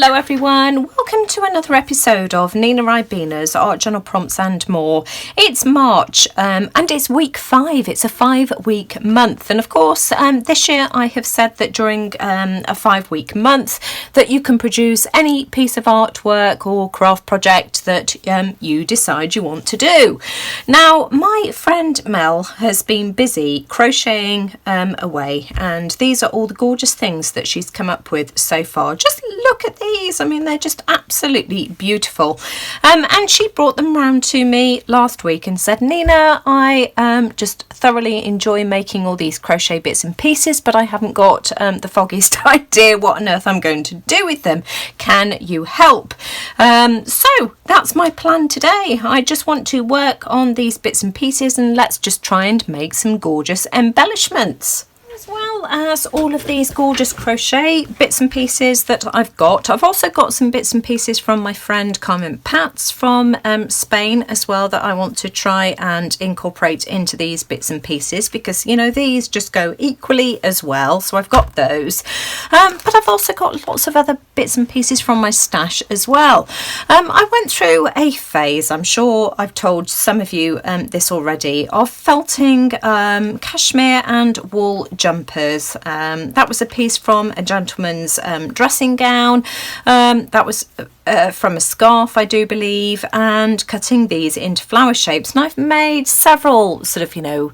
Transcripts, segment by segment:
Hello everyone, welcome to another episode of NinaRibena's Art Journal Prompts and More. It's March and it's week 5. It's a 5-week month, and of course this year I have said that during a 5-week month that you can produce any piece of artwork or craft project that you decide you want to do. Now my friend Mel has been busy crocheting away, and these are all the gorgeous things that she's come up with so far. Just look at these. I mean, they're just absolutely beautiful. And she brought them round to me last week and said, Nina, I just thoroughly enjoy making all these crochet bits and pieces, but I haven't got the foggiest idea what on earth I'm going to do with them. Can you help? So that's my plan today. I just want to work on these bits and pieces, and let's just try and make some gorgeous embellishments. As well as all of these gorgeous crochet bits and pieces that I've got. I've also got some bits and pieces from my friend Carmen Pats from Spain as well that I want to try and incorporate into these bits and pieces, because you know these just go equally as well, so I've got those. But I've also got lots of other bits and pieces from my stash as well. I went through a phase, I'm sure I've told some of you this already, of felting cashmere and wool jumpers. That was a piece from a gentleman's dressing gown. That was from a scarf, I do believe, and cutting these into flower shapes. And I've made several sort of, you know,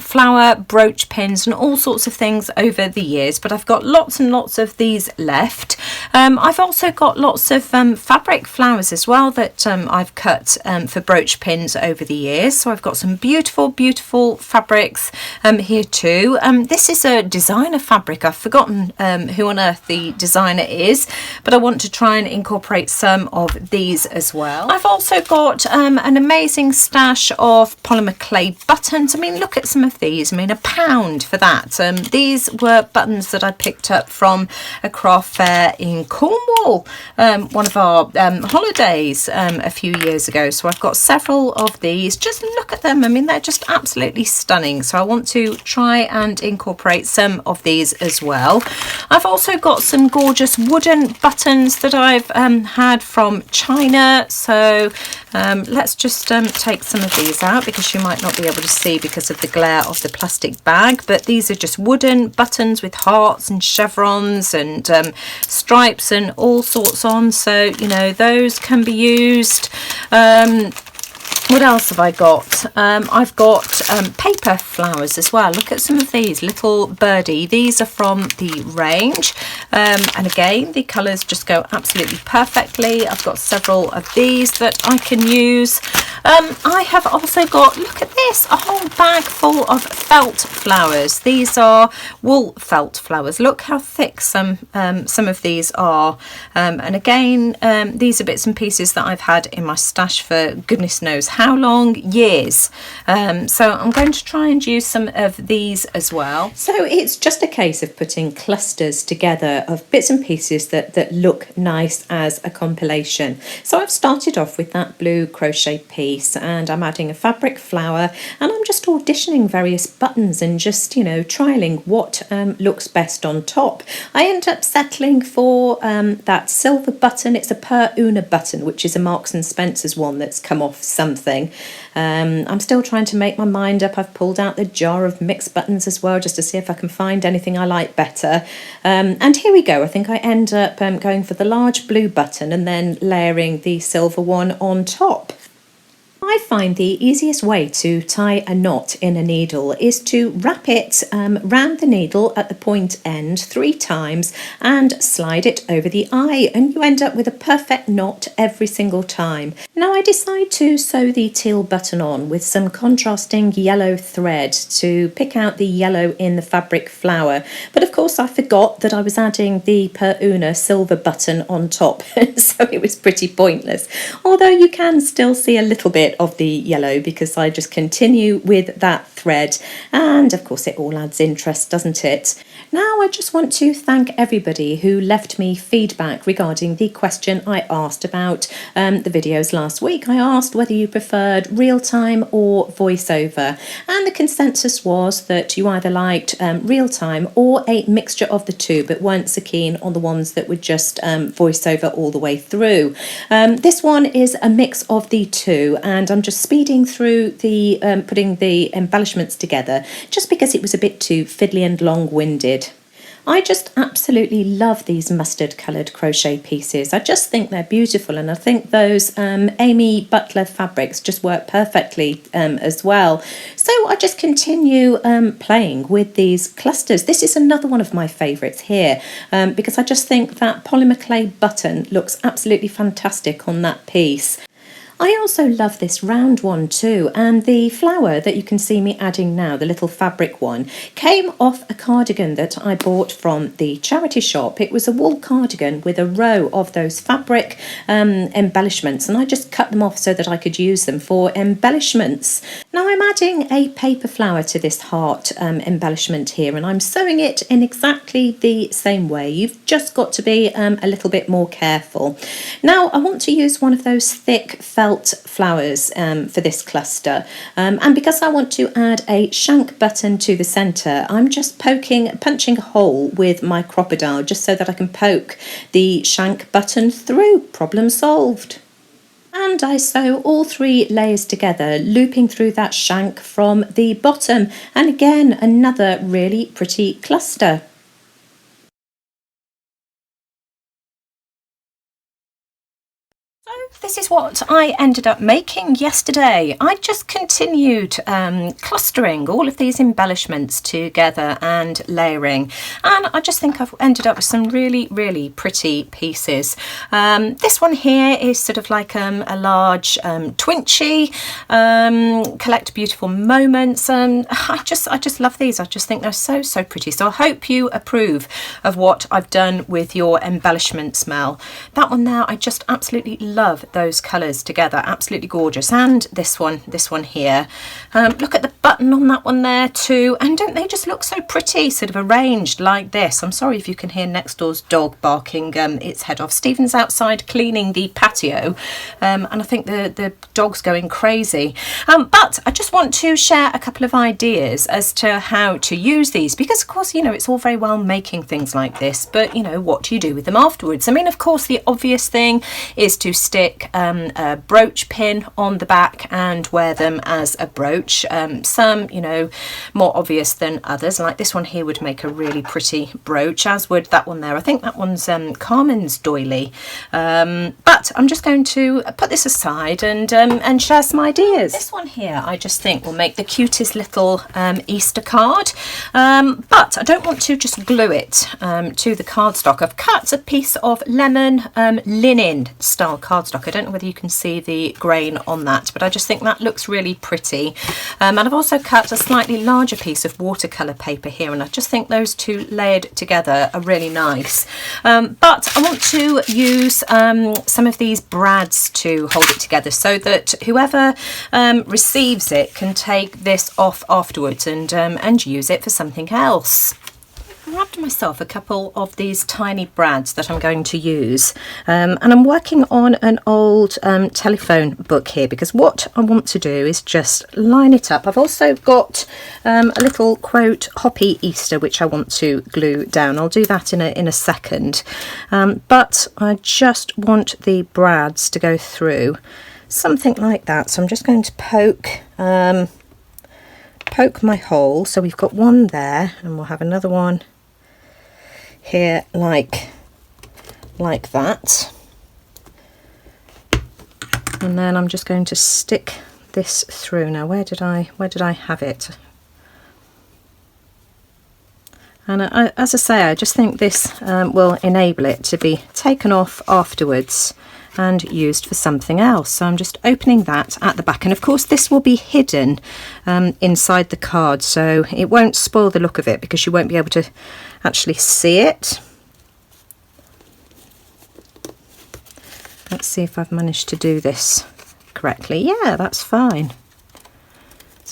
flower brooch pins and all sorts of things over the years, but I've got lots and lots of these left. I've also got lots of fabric flowers as well that I've cut for brooch pins over the years. So I've got some beautiful, beautiful fabrics here too. This is a designer fabric. I've forgotten who on earth the designer is, but I want to try and incorporate some of these as well. I've also got an amazing stash of polymer clay buttons. I mean, look at some of these. I mean, £1 for that. These were buttons that I picked up from a craft fair in Cornwall, one of our holidays a few years ago. So I've got several of these. Just look at them. I mean, they're just absolutely stunning. So I want to try and incorporate some of these as well. I've also got some gorgeous wooden buttons that I've had from China. So let's just take some of these out, because you might not be able to see because of the glare of the plastic bag, but these are just wooden buttons with hearts and chevrons and stripes and all sorts on, so you know those can be used. What else have I got? I've got paper flowers as well. Look at some of these, little birdie. These are from the range. And again, the colours just go absolutely perfectly. I've got several of these that I can use. I have also got, look at this, a whole bag full of felt flowers. These are wool felt flowers. Look how thick some of these are. And again, these are bits and pieces that I've had in my stash for goodness knows how long, years. So I'm going to try and use some of these as well. So it's just a case of putting clusters together of bits and pieces that look nice as a compilation. So I've started off with that blue crochet piece, and I'm adding a fabric flower, and I'm just auditioning various buttons and just, you know, trialing what looks best on top. I end up settling for that silver button. It's a per una button, which is a Marks and Spencer's one that's come off something. I'm still trying to make my mind up. I've pulled out the jar of mixed buttons as well, just to see if I can find anything I like better. And here we go. I think I end up going for the large blue button and then layering the silver one on top. I find the easiest way to tie a knot in a needle is to wrap it round the needle at the point end 3 times and slide it over the eye, and you end up with a perfect knot every single time. Now I decide to sew the teal button on with some contrasting yellow thread to pick out the yellow in the fabric flower, but of course I forgot that I was adding the per una silver button on top, so it was pretty pointless, although you can still see a little bit of the yellow because I just continue with that thread, and of course it all adds interest, doesn't it? Now I just want to thank everybody who left me feedback regarding the question I asked about the videos last week. I asked whether you preferred real-time or voiceover, and the consensus was that you either liked real-time or a mixture of the two, but weren't so keen on the ones that would just voiceover all the way through. This one is a mix of the two, and I'm just speeding through the putting the embellishments together just because it was a bit too fiddly and long-winded. I just absolutely love these mustard coloured crochet pieces. I just think they're beautiful, and I think those Amy Butler fabrics just work perfectly as well. So I just continue playing with these clusters. This is another one of my favourites here because I just think that polymer clay button looks absolutely fantastic on that piece. I also love this round one too, and the flower that you can see me adding now, the little fabric one, came off a cardigan that I bought from the charity shop. It was a wool cardigan with a row of those fabric embellishments, and I just cut them off so that I could use them for embellishments. Now I'm adding a paper flower to this heart embellishment here, and I'm sewing it in exactly the same way. You've just got to be a little bit more careful. Now I want to use one of those thick felt flowers for this cluster, and because I want to add a shank button to the centre, I'm just punching a hole with my crocodile just so that I can poke the shank button through. Problem solved. And I sew all three layers together, looping through that shank from the bottom, and again another really pretty cluster. This is what I ended up making yesterday. I just continued clustering all of these embellishments together and layering, and I just think I've ended up with some really, really pretty pieces. This one here is sort of like a large twinchy, collect beautiful moments, and I just love these. I just think they're so pretty. So I hope you approve of what I've done with your embellishment smell. That one there, I just absolutely love those colours together, absolutely gorgeous. And this one here, look at the button on that one there too, and don't they just look so pretty, sort of arranged like this? I'm sorry if you can hear next door's dog barking its head off. Stephen's outside cleaning the patio, and I think the dog's going crazy, but I just want to share a couple of ideas as to how to use these, because of course, you know, it's all very well making things like this, but you know, what do you do with them afterwards? I mean, of course the obvious thing is to stick a brooch pin on the back and wear them as a brooch. Some, you know, more obvious than others, like this one here would make a really pretty brooch, as would that one there. I think that one's Carmen's doily, but I'm just going to put this aside and share some ideas. This one here I just think will make the cutest little Easter card, but I don't want to just glue it to the cardstock. I've cut a piece of lemon linen style cardstock. I don't know whether you can see the grain on that, but I just think that looks really pretty. And I've also cut a slightly larger piece of watercolour paper here, and I just think those two layered together are really nice. But I want to use some of these brads to hold it together so that whoever receives it can take this off afterwards and use it for something else. I grabbed myself a couple of these tiny brads that I'm going to use, and I'm working on an old telephone book here, because what I want to do is just line it up. I've also got a little quote Hoppy Easter which I want to glue down. I'll do that in a second, but I just want the brads to go through something like that. So I'm just going to poke my hole. So we've got one there, and we'll have another one here like that, and then I'm just going to stick this through. Now where did I have it? And as I say, I just think this will enable it to be taken off afterwards and used for something else. So I'm just opening that at the back, and of course this will be hidden inside the card, so it won't spoil the look of it because you won't be able to actually see it. Let's see if I've managed to do this correctly. Yeah, that's fine.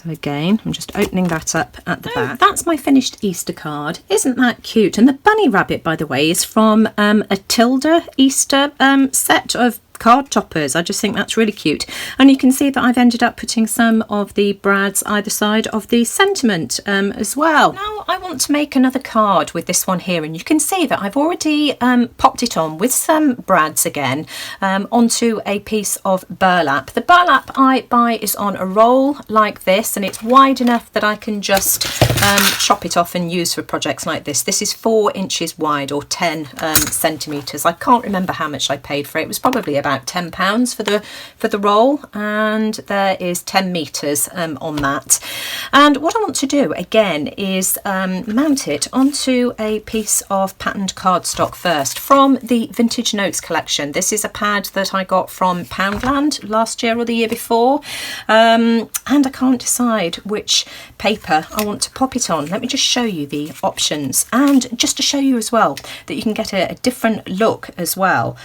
So again, I'm just opening that up at the back. That's my finished Easter card. Isn't that cute? And the bunny rabbit, by the way, is from a Tilda Easter set of card toppers. I just think that's really cute. And you can see that I've ended up putting some of the brads either side of the sentiment as well. Now I want to make another card with this one here, and you can see that I've already popped it on with some brads again onto a piece of burlap. The burlap I buy is on a roll like this, and it's wide enough that I can just chop it off and use for projects like this. This is 4 inches wide, or 10 centimetres. I can't remember how much I paid for it. It was probably about £10 for the roll, and there is 10 meters on that. And what I want to do again is mount it onto a piece of patterned cardstock first from the Vintage Notes collection. This is a pad that I got from Poundland last year or the year before, and I can't decide which paper I want to pop it on. Let me just show you the options, and just to show you as well that you can get a different look as well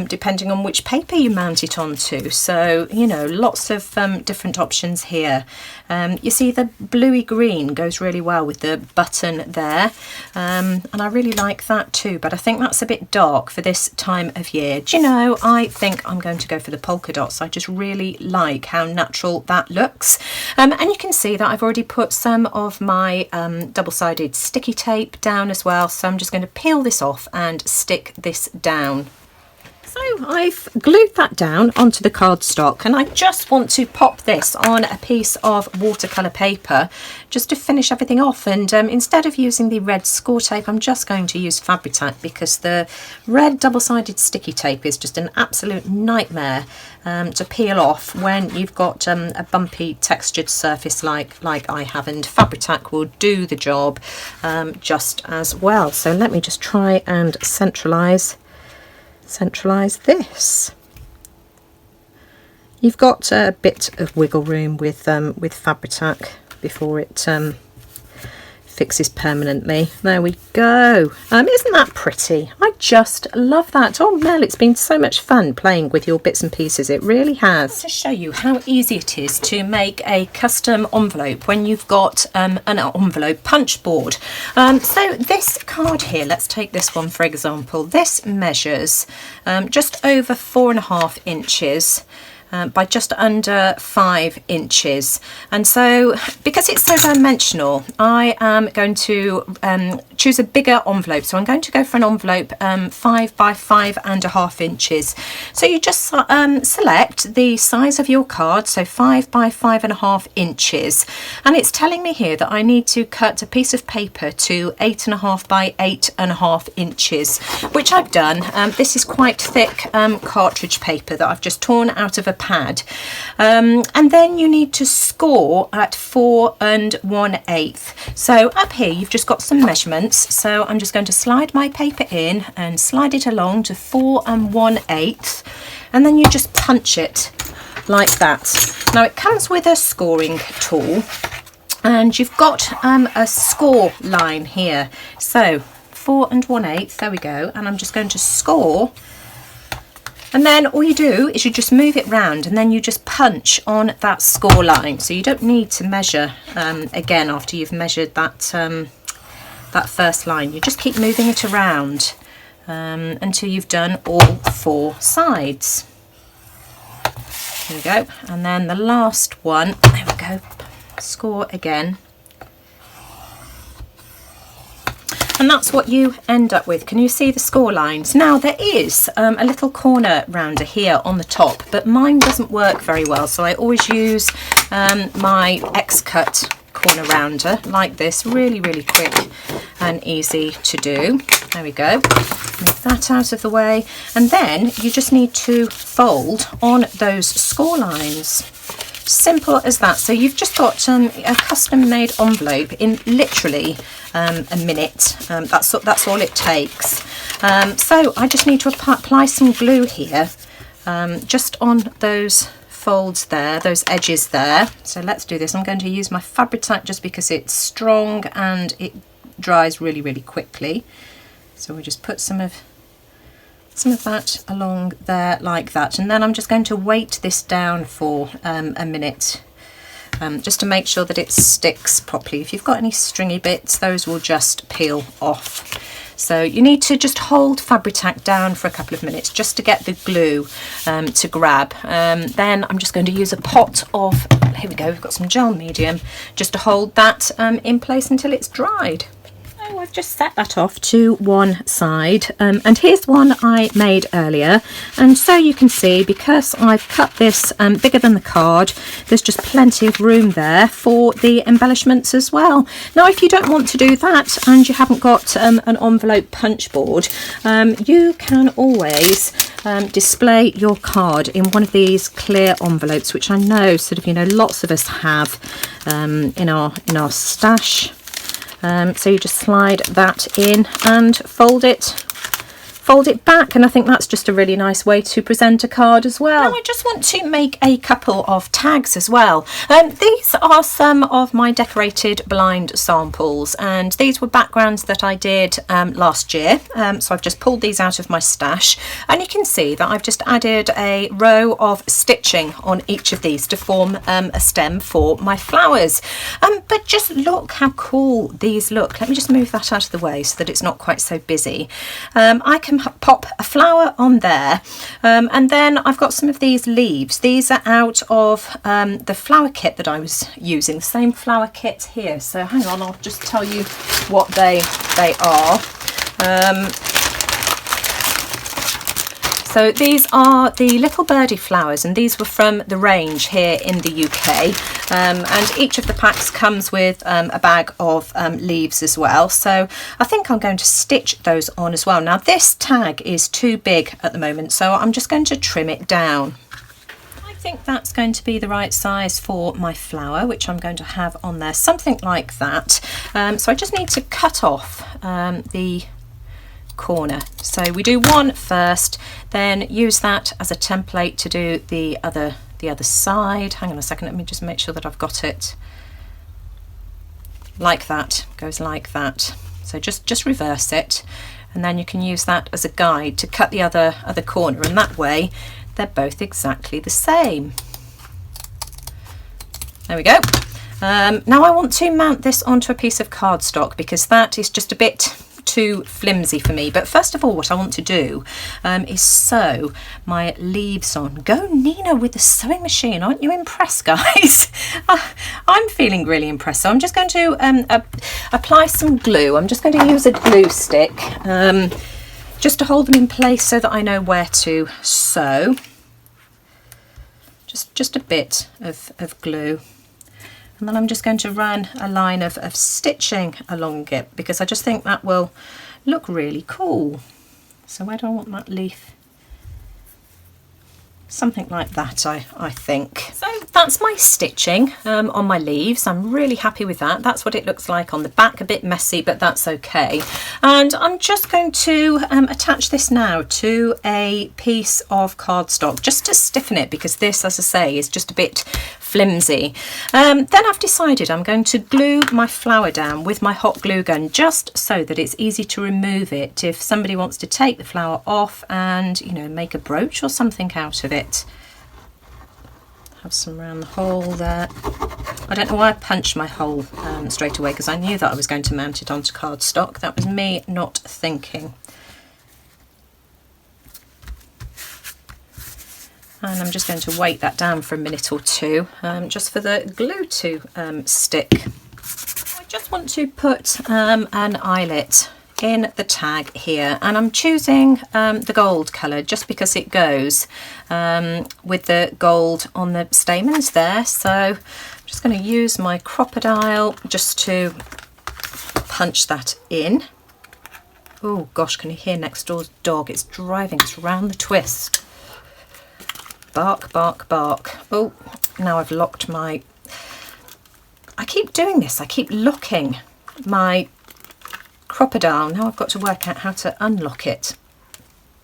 depending on which paper you mount it onto. So, you know, lots of different options here. You see the bluey green goes really well with the button there, and I really like that too, but I think that's a bit dark for this time of year. Do you know, I think I'm going to go for the polka dots. I just really like how natural that looks. And you can see that I've already put some of my double-sided sticky tape down as well, so I'm just going to peel this off and stick this down. So I've glued that down onto the cardstock, and I just want to pop this on a piece of watercolour paper just to finish everything off. And instead of using the red score tape, I'm just going to use Fabri-Tac, because the red double-sided sticky tape is just an absolute nightmare to peel off when you've got a bumpy textured surface like I have, and Fabri-Tac will do the job just as well. So let me just try and centralise this. You've got a bit of wiggle room with Fabri-Tac before it fixes permanently. There we go. Isn't that pretty? I just love that. Oh Mel, it's been so much fun playing with your bits and pieces. It really has. To show you how easy it is to make a custom envelope when you've got an envelope punch board. So this card here, let's take this one for example. This measures just over 4.5 inches. By just under 5 inches, and so because it's so dimensional, I am going to choose a bigger envelope. So I'm going to go for an envelope 5 by 5.5 inches. So you just select the size of your card, so 5 by 5.5 inches, and it's telling me here that I need to cut a piece of paper to 8.5 by 8.5 inches, which I've done. This is quite thick cartridge paper that I've just torn out of a pad, and then you need to score at 4 1/8. So up here you've just got some measurements, so I'm just going to slide my paper in and slide it along to 4 1/8, and then you just punch it like that. Now it comes with a scoring tool, and you've got a score line here, so 4 1/8, there we go, and I'm just going to score. And then all you do is you just move it round, and then you just punch on that score line. So you don't need to measure again after you've measured that that first line. You just keep moving it around until you've done all 4 sides. There we go. And then the last one, there we go, score again. And that's what you end up with. Can you see the score lines? Now there is a little corner rounder here on the top, but mine doesn't work very well, so I always use my X-cut corner rounder like this. Really quick and easy to do. There we go. Move that out of the way, and then you just need to fold on those score lines. Simple as that. So you've just got a custom made envelope in literally a minute. That's all it takes. So I just need to apply some glue here just on those folds there, those edges there. So let's do this. I'm going to use my Fabri-Tac just because it's strong and it dries really quickly. So we just put some of that along there like that, and then I'm just going to weight this down for a minute just to make sure that it sticks properly. If you've got any stringy bits, those will just peel off. So you need to just hold Fabri-Tac down for a couple of minutes just to get the glue to grab. Then I'm just going to use a pot of, here we go, we've got some gel medium, just to hold that in place until it's dried. So I've just set that off to one side, and here's one I made earlier, and so you can see, because I've cut this bigger than the card, there's just plenty of room there for the embellishments as well. Now if you don't want to do that and you haven't got an envelope punch board, you can always display your card in one of these clear envelopes, which I know sort of, you know, lots of us have in our stash. So you just slide that in and fold it back, and I think that's just a really nice way to present a card as well. Now I just want to make a couple of tags as well. These are some of my decorated blind samples, and these were backgrounds that I did last year, so I've just pulled these out of my stash, and you can see that I've just added a row of stitching on each of these to form a stem for my flowers. But just look how cool these look. Let me just move that out of the way so that it's not quite so busy. I can pop a flower on there, and then I've got some of these leaves. These are out of the flower kit that I was using, the same flower kit here. So hang on, I'll just tell you what they are. So these are the little birdie flowers, and these were from the range here in the UK, and each of the packs comes with a bag of leaves as well, so I think I'm going to stitch those on as well. Now this tag is too big at the moment, so I'm just going to trim it down. I think that's going to be the right size for my flower, which I'm going to have on there, something like that. So I just need to cut off the corner. So we do one first, then use that as a template to do the other side. Hang on a second, let me just make sure that I've got it like that. Goes like that. So just reverse it, and then you can use that as a guide to cut the other corner, and that way they're both exactly the same. There we go. Now I want to mount this onto a piece of cardstock because that is just a bit too flimsy for me. But first of all, what I want to do is sew my leaves on. Go Nina with the sewing machine. Aren't you impressed, guys? I'm feeling really impressed. So I'm just going to apply some glue. I'm just going to use a glue stick just to hold them in place so that I know where to sew. Just a bit of glue. And then I'm just going to run a line of stitching along it because I just think that will look really cool. So where do I want that leaf? Something like that, I think. So that's my stitching on my leaves. I'm really happy with that. That's what it looks like on the back, a bit messy, but that's okay. And I'm just going to attach this now to a piece of cardstock just to stiffen it, because this, as I say, is just a bit flimsy. Then I've decided I'm going to glue my flower down with my hot glue gun, just so that it's easy to remove it if somebody wants to take the flower off and, you know, make a brooch or something out of it. Have some around the hole there. I don't know why I punched my hole straight away, because I knew that I was going to mount it onto cardstock. That was me not thinking. And I'm just going to weight that down for a minute or two, just for the glue to stick. I just want to put an eyelet in the tag here, and I'm choosing the gold colour just because it goes with the gold on the stamens there. So I'm just going to use my crocodile just to punch that in. Oh gosh, can you hear next door's dog? It's driving us round the twist. Bark, bark, bark. Oh, now I've locked my... I keep doing this, I keep locking my crocodile. Now I've got to work out how to unlock it.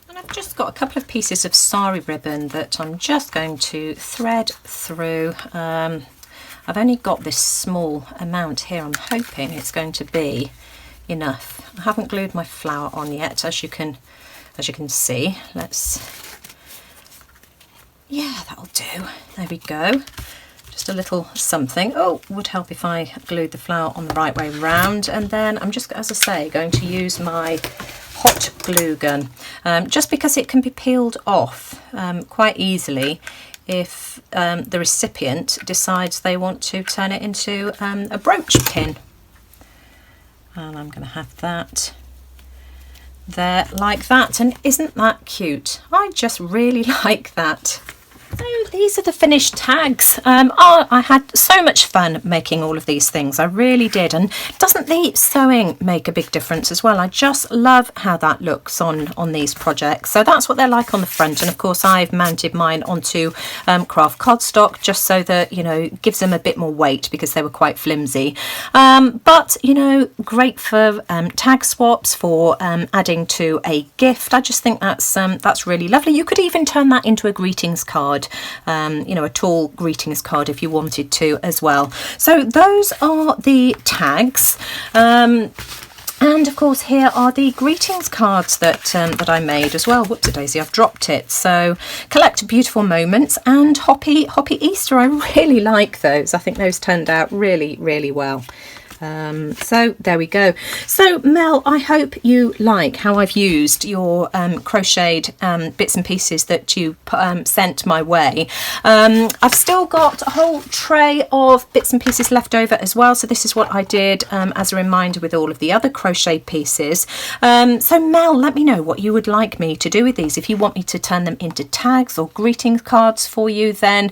And I've just got a couple of pieces of sari ribbon that I'm just going to thread through. I've only got this small amount here. I'm hoping it's going to be enough. I haven't glued my flower on yet, as you can see. Yeah, that'll do. There we go. just a little something. Oh, would help if I glued the flower on the right way round. And then I'm just, as I say, going to use my hot glue gun, just because it can be peeled off quite easily if the recipient decides they want to turn it into a brooch pin. And I'm going to have that there like that. And isn't that cute? I just really like that. So these are the finished tags. I had so much fun making all of these things. I really did. And doesn't the sewing make a big difference as well? I just love how that looks on these projects. So that's what they're like on the front. And of course I've mounted mine onto craft cardstock just so that, you know, it gives them a bit more weight because they were quite flimsy. But, you know, great for tag swaps, for adding to a gift. I just think that's really lovely. You could even turn that into a greetings card. You know, a tall greetings card if you wanted to as well. So those are the tags. And of course here are the greetings cards that I made as well. Whoopsie-daisy, I've dropped it. So collect beautiful moments and Hoppy Easter. I really like those. I think those turned out really well. So there we go. So Mel, I hope you like how I've used your crocheted bits and pieces that you sent my way. I've still got a whole tray of bits and pieces left over as well, so this is what I did as a reminder with all of the other crochet pieces. So Mel, let me know what you would like me to do with these. If you want me to turn them into tags or greeting cards for you, then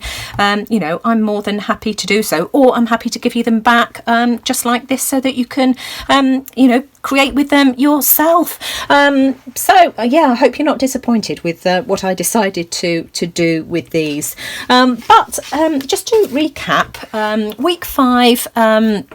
you know, I'm more than happy to do so, or I'm happy to give you them back just like this so that you can you know, create with them yourself. So yeah, I hope you're not disappointed with what I decided to do with these. But just to recap, week 5,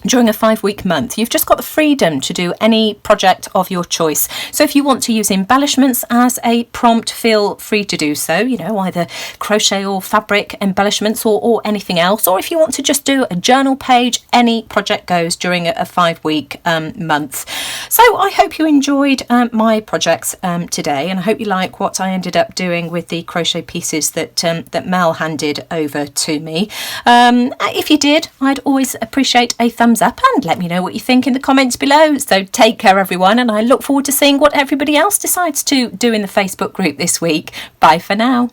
during a 5-week month, you've just got the freedom to do any project of your choice. So if you want to use embellishments as a prompt, feel free to do so, you know, either crochet or fabric embellishments or anything else. Or if you want to just do a journal page, any project goes during a 5-week month. So I hope you enjoyed my projects today, and I hope you like what I ended up doing with the crochet pieces that Mel handed over to me. If you did, I'd always appreciate a thumbs up and let me know what you think in the comments below. So take care everyone, and I look forward to seeing what everybody else decides to do in the Facebook group this week. Bye for now.